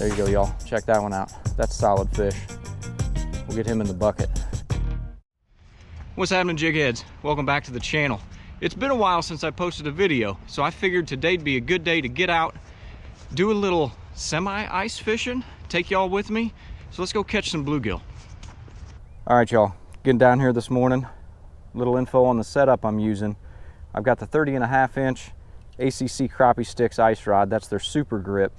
There you go, y'all. Check that one out. That's solid fish. We'll get him in the bucket. What's happening, jig heads? Welcome back to the channel. It's been a while since I posted a video, so I figured today'd be a good day to get out, do a little semi-ice fishing, take y'all with me. So let's go catch some bluegill. All right, y'all, getting down here this morning. Little info on the setup I'm using. I've got the 30.5 inch ACC Crappie Sticks ice rod. That's their super grip.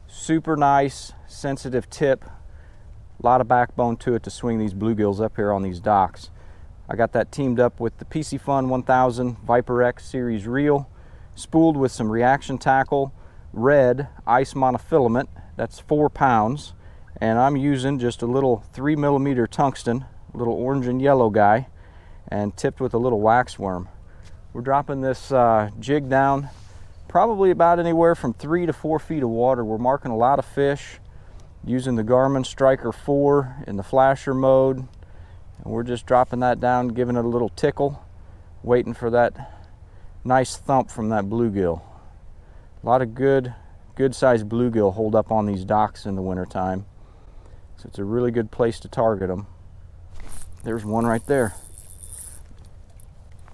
Super nice, sensitive tip. A lot of backbone to it to swing these bluegills up here on these docks. I got that teamed up with the PC Fun 1000 Viper X series reel, spooled with some reaction tackle, red ice monofilament. That's 4 pounds. And I'm using just a little 3mm tungsten, a little orange and yellow guy, and tipped with a little wax worm. We're dropping this jig down probably about anywhere from 3 to 4 feet of water. We're marking a lot of fish using the Garmin Striker 4 in the flasher mode. And we're just dropping that down, giving it a little tickle, waiting for that nice thump from that bluegill. A lot of good sized bluegill hold up on these docks in the wintertime. So it's a really good place to target them. There's one right there.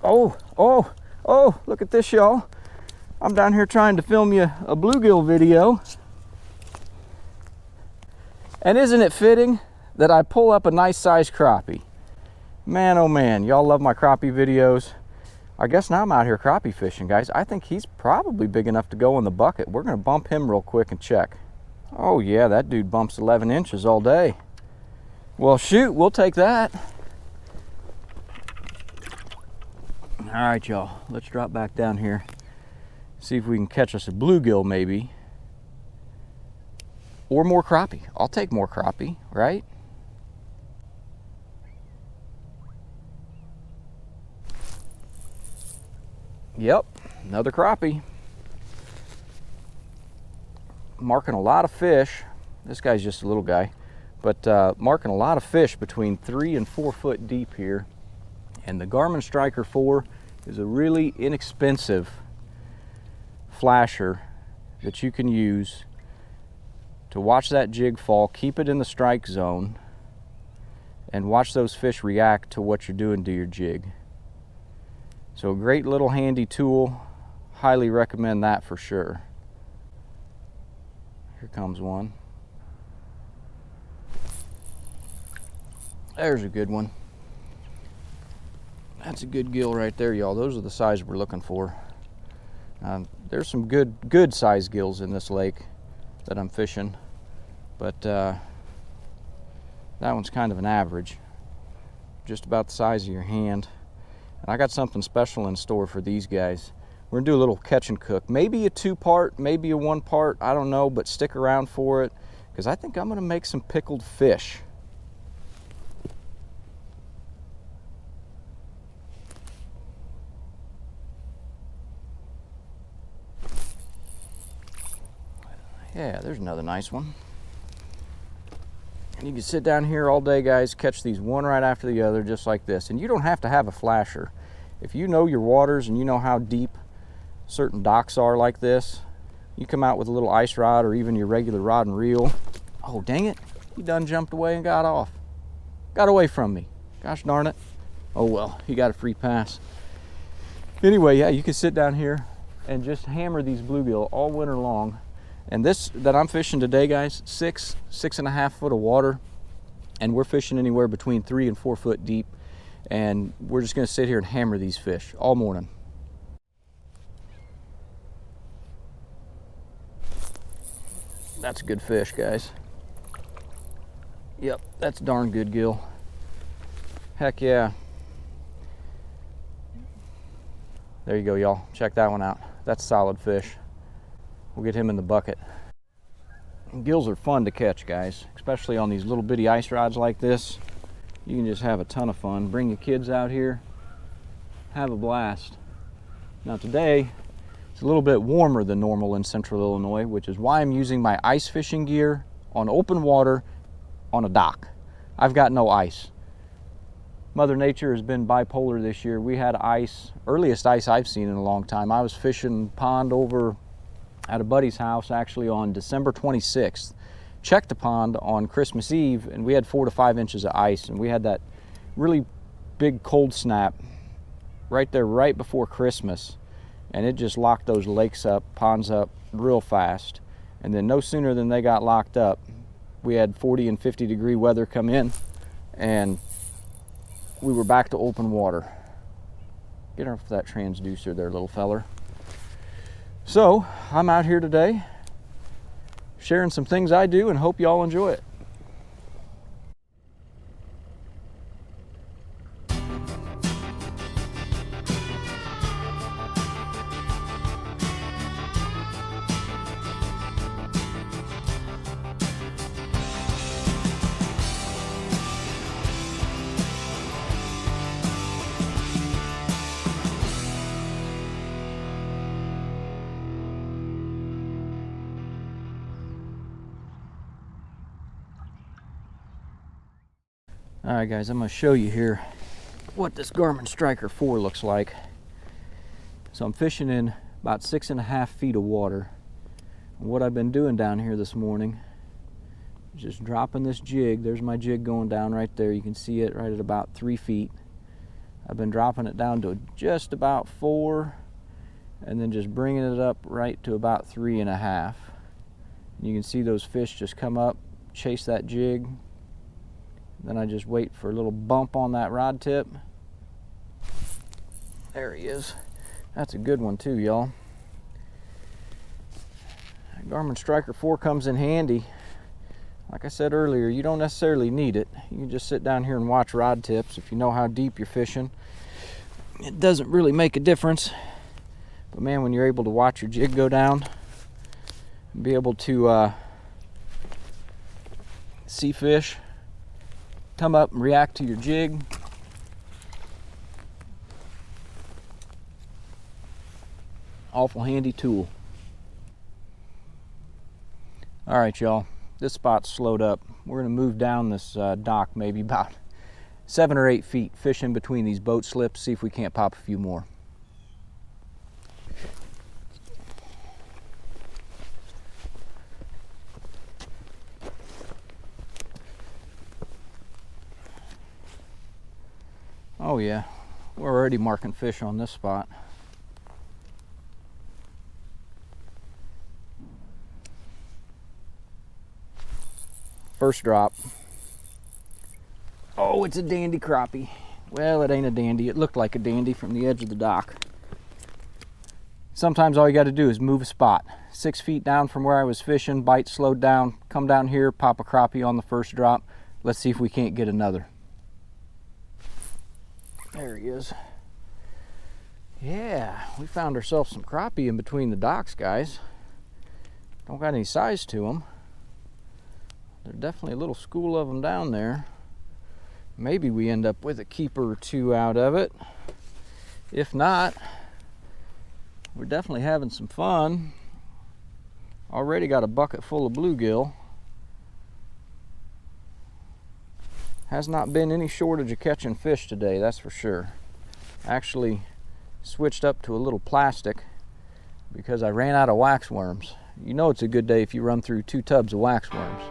Oh, look at this, y'all. I'm down here trying to film you a bluegill video. And isn't it fitting that I pull up a nice sized crappie? Man, oh man, y'all love my crappie videos. I guess now I'm out here crappie fishing, guys. I think he's probably big enough to go in the bucket. We're gonna bump him real quick and check. Oh yeah, that dude bumps 11 inches all day. Well, shoot, we'll take that. All right, y'all, let's drop back down here. See if we can catch us a bluegill maybe. Or more crappie. I'll take more crappie, right? Yep, another crappie. Marking a lot of fish. This guy's just a little guy, but marking a lot of fish between 3 and 4 foot deep here. And the Garmin Striker 4 is a really inexpensive flasher that you can use to watch that jig fall, keep it in the strike zone, and watch those fish react to what you're doing to your jig. So a great little handy tool. Highly recommend that for sure. Here comes one. There's a good one. That's a good gill right there, y'all. Those are the size we're looking for. There's some good size gills in this lake that I'm fishing, but that one's kind of an average, just about the size of your hand. And I got something special in store for these guys. We're gonna do a little catch and cook, maybe a 2-part, maybe a 1-part, I don't know, but stick around for it, because I think I'm gonna make some pickled fish. Yeah, there's another nice one. And you can sit down here all day, guys, catch these one right after the other, just like this. And you don't have to have a flasher. If you know your waters and you know how deep certain docks are like this, you come out with a little ice rod or even your regular rod and reel. Oh, dang it. He done jumped away and got off. Got away from me. Gosh darn it. Oh, well, he got a free pass. Anyway, yeah, you can sit down here and just hammer these bluegill all winter long. And this that I'm fishing today, guys, 6.5 foot of water, and we're fishing anywhere between 3 and 4 foot deep, and we're just gonna sit here and hammer these fish all morning. That's a good fish, guys. Yep, that's a darn good gill. Heck yeah. There you go, y'all. Check that one out. That's solid fish. We'll get him in the bucket. Gills are fun to catch, guys, especially on these little bitty ice rods like this. You can just have a ton of fun. Bring your kids out here, have a blast. Now today, it's a little bit warmer than normal in central Illinois, which is why I'm using my ice fishing gear on open water on a dock. I've got no ice. Mother Nature has been bipolar this year. We had ice, earliest ice I've seen in a long time. I was fishing pond over at a buddy's house actually on December 26th, checked the pond on Christmas Eve, and we had 4 to 5 inches of ice, and we had that really big cold snap right there right before Christmas, and it just locked those lakes up, ponds up real fast. And then no sooner than they got locked up, we had 40 and 50 degree weather come in, and we were back to open water. Get off that transducer there, little feller. So I'm out here today sharing some things I do, and hope y'all enjoy it. All right, guys, I'm going to show you here what this Garmin Striker 4 looks like. So I'm fishing in about 6.5 feet of water. And what I've been doing down here this morning is just dropping this jig. There's my jig going down right there. You can see it right at about 3 feet. I've been dropping it down to just about 4, and then just bringing it up right to about 3.5. And you can see those fish just come up, chase that jig. Then I just wait for a little bump on that rod tip. There he is. That's a good one too, y'all. Garmin Striker 4 comes in handy. Like I said earlier, you don't necessarily need it. You can just sit down here and watch rod tips if you know how deep you're fishing. It doesn't really make a difference. But man, when you're able to watch your jig go down and be able to see fish come up and react to your jig, awful handy tool. All right, y'all, this spot's slowed up. We're going to move down this dock maybe about 7 or 8 feet, fish in between these boat slips, see if we can't pop a few more. Oh yeah, we're already marking fish on this spot. First drop. Oh, it's a dandy crappie. Well, it ain't a dandy. It looked like a dandy from the edge of the dock. Sometimes all you got to do is move a spot. 6 feet down from where I was fishing, bite slowed down, come down here, pop a crappie on the first drop. Let's see if we can't get another. There he is. Yeah, we found ourselves some crappie in between the docks, guys. Don't got any size to them. There's definitely a little school of them down there. Maybe we end up with a keeper or two out of it. If not, we're definitely having some fun. Already got a bucket full of bluegill. Has not been any shortage of catching fish today, that's for sure. Actually switched up to a little plastic because I ran out of wax worms. You know it's a good day if you run through 2 tubs of wax worms.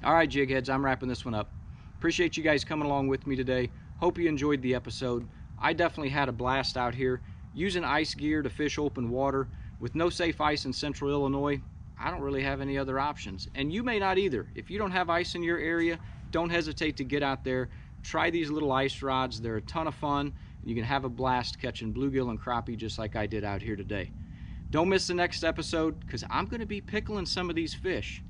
All right, jig heads, I'm wrapping this one up. Appreciate you guys coming along with me today. Hope you enjoyed the episode. I definitely had a blast out here using ice gear to fish open water. With no safe ice in central Illinois, I don't really have any other options. And you may not either. If you don't have ice in your area, don't hesitate to get out there. Try these little ice rods. They're a ton of fun. You can have a blast catching bluegill and crappie just like I did out here today. Don't miss the next episode because I'm going to be pickling some of these fish.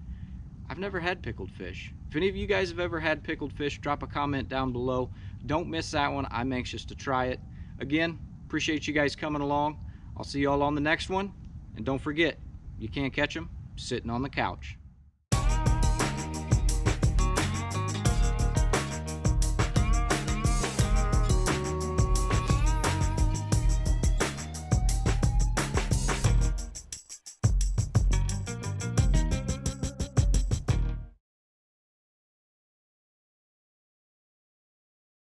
I've never had pickled fish. If any of you guys have ever had pickled fish, drop a comment down below. Don't miss that one. I'm anxious to try it. Again, appreciate you guys coming along. I'll see you all on the next one. And don't forget, you can't catch them sitting on the couch.